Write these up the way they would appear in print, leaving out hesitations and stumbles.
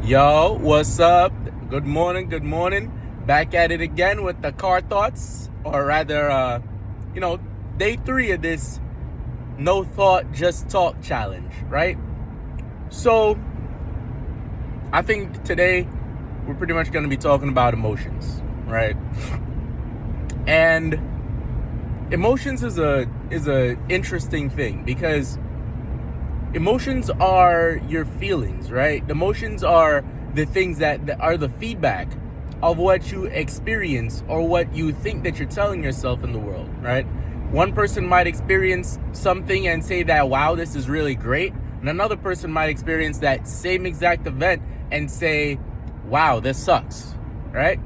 Yo, what's up? Good morning, good morning. Back at it again with the car thoughts, or rather, day 3 of this no thought, just talk challenge, right? So, I think today we're pretty much going to be talking about emotions, right? And emotions is a interesting thing because emotions are your feelings, right? Emotions are the things that are the feedback of what you experience or what you think that you're telling yourself in the world, right? One person might experience something and say that, wow, this is really great. And another person might experience that same exact event and say, wow, this sucks, right?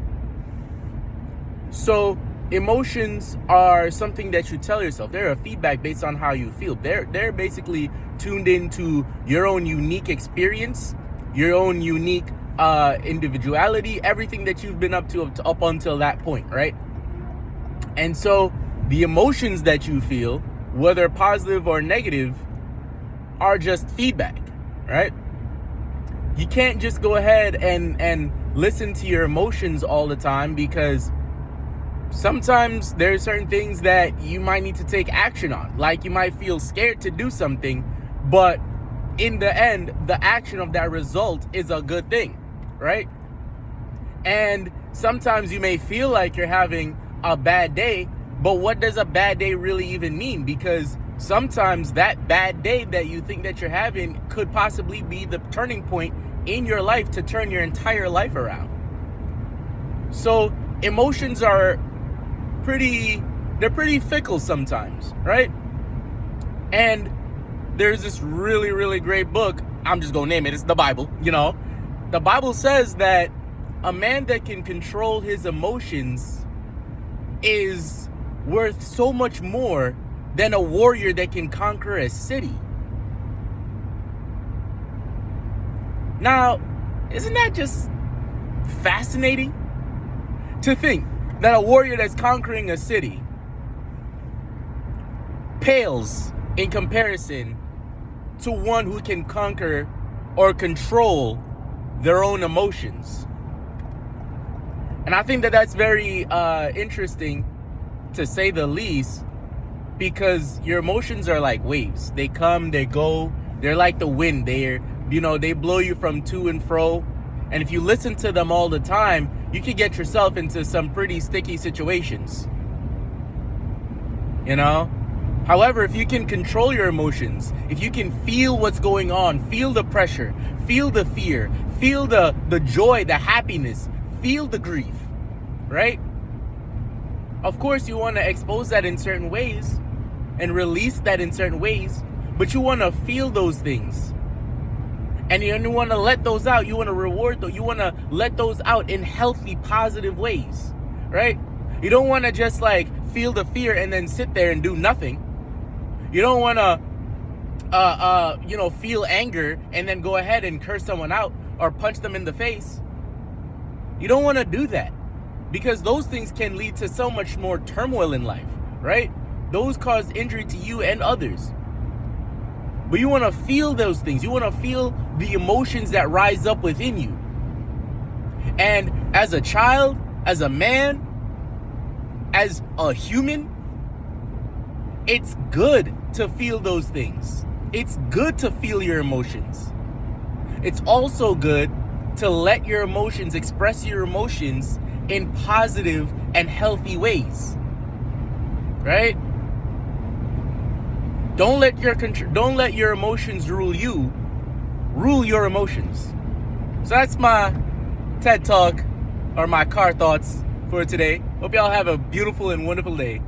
So emotions are something that you tell yourself. They're a feedback based on how you feel. They're basically tuned into your own unique experience, your own unique individuality, everything that you've been up to up until that point, right? And so the emotions that you feel, whether positive or negative, are just feedback, right? You can't just go ahead and listen to your emotions all the time, because sometimes there's certain things that you might need to take action on. Like, you might feel scared to do something, but in the end, the action of that result is a good thing, right? And sometimes you may feel like you're having a bad day, but what does a bad day really even mean? Because sometimes that bad day that you think that you're having could possibly be the turning point in your life to turn your entire life around. So emotions are pretty fickle sometimes, right? And there's this really, really great book. I'm just gonna name it. It's the Bible. The Bible says that a man that can control his emotions is worth so much more than a warrior that can conquer a city. Now, isn't that just fascinating to think that a warrior that's conquering a city pales in comparison to one who can conquer or control their own emotions? And I think that that's very interesting, to say the least, because your emotions are like waves. They come, they go. They're like the wind. They blow you from to and fro. And if you listen to them all the time, you could get yourself into some pretty sticky situations. However, if you can control your emotions, if you can feel what's going on, feel the pressure, feel the fear, feel the joy, the happiness, feel the grief, right? Of course, you want to expose that in certain ways and release that in certain ways, but you want to feel those things. And you want to let those out. You want to reward those. You want to let those out in healthy, positive ways, right? You don't want to just feel the fear and then sit there and do nothing. You don't want to, feel anger and then go ahead and curse someone out or punch them in the face. You don't want to do that, because those things can lead to so much more turmoil in life, right? Those cause injury to you and others. But you want to feel those things. You want to feel the emotions that rise up within you. And as a child, as a man, as a human, it's good to feel those things. It's good to feel your emotions. It's also good to let your emotions, express your emotions in positive and healthy ways, right? Don't let your emotions rule you. Rule your emotions. So that's my TED Talk, or my car thoughts for today. Hope y'all have a beautiful and wonderful day.